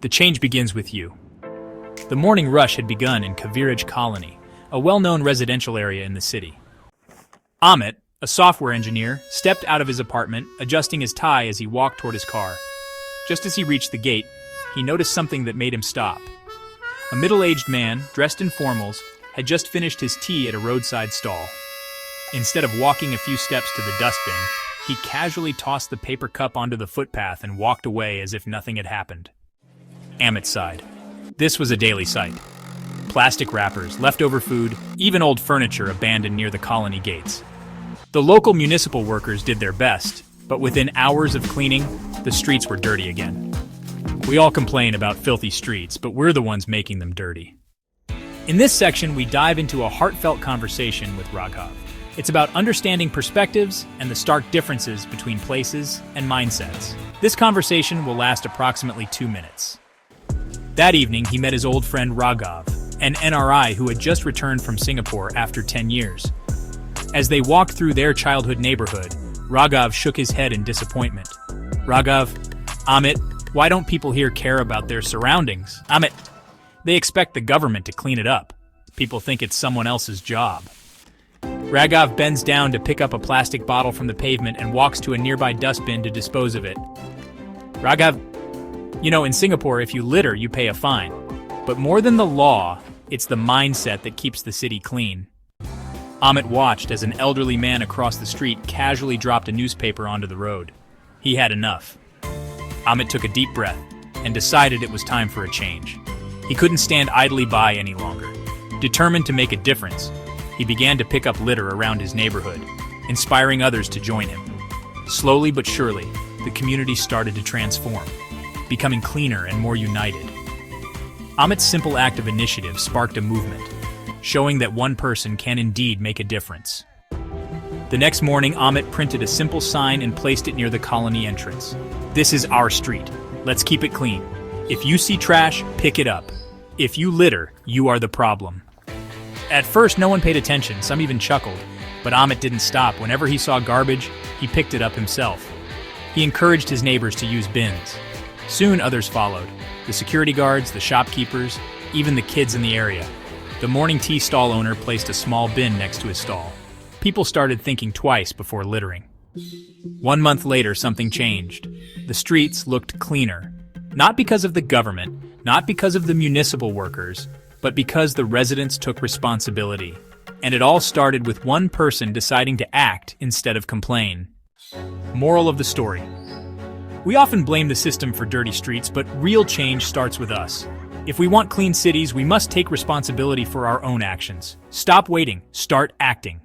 The change begins with you. The morning rush had begun in Civic colony, a well-known residential area in the city. Amit, a software engineer, stepped out of his apartment, adjusting his tie as he walked toward his car. Just as he reached the gate, he noticed something that made him stop. A middle-aged man, dressed in formals, had just finished his tea at a roadside stall. Instead of walking a few steps to the dustbin, he casually tossed the paper cup onto the footpath and walked away as if nothing had happened. Amit sighed. This was a daily sight. Plastic wrappers, leftover food, even old furniture abandoned near the colony gates. The local municipal workers did their best, but within hours of cleaning, the streets were dirty again. We all complain about filthy streets, but we're the ones making them dirty. In this section, we dive into a heartfelt conversation with Raghav. It's about understanding perspectives and the stark differences between places and mindsets. This conversation will last approximately 2 minutes. That evening, he met his old friend Raghav, an NRI who had just returned from Singapore after 10 years. As they walked through their childhood neighborhood, Raghav shook his head in disappointment. Raghav, Amit, why don't people here care about their surroundings? Amit, they expect the government to clean it up. People think it's someone else's job. Raghav bends down to pick up a plastic bottle from the pavement and walks to a nearby dustbin to dispose of it. Raghav, in Singapore, if you litter, you pay a fine. But more than the law, it's the mindset that keeps the city clean. Amit watched as an elderly man across the street casually dropped a newspaper onto the road. He had enough. Amit took a deep breath and decided it was time for a change. He couldn't stand idly by any longer. Determined to make a difference, he began to pick up litter around his neighborhood, inspiring others to join him. Slowly but surely, the community started to transform, becoming cleaner and more united. Amit's simple act of initiative sparked a movement, showing that one person can indeed make a difference. The next morning, Amit printed a simple sign and placed it near the colony entrance. This is our street. Let's keep it clean. If you see trash, pick it up. If you litter, you are the problem. At first, no one paid attention, some even chuckled, but Amit didn't stop. Whenever he saw garbage, he picked it up himself. He encouraged his neighbors to use bins. Soon others followed. The security guards, the shopkeepers, even the kids in the area. The morning tea stall owner placed a small bin next to his stall. People started thinking twice before littering. 1 month later, something changed. The streets looked cleaner. Not because of the government, not because of the municipal workers, but because the residents took responsibility. And it all started with one person deciding to act instead of complain. Moral of the story. We often blame the system for dirty streets, but real change starts with us. If we want clean cities, we must take responsibility for our own actions. Stop waiting, start acting.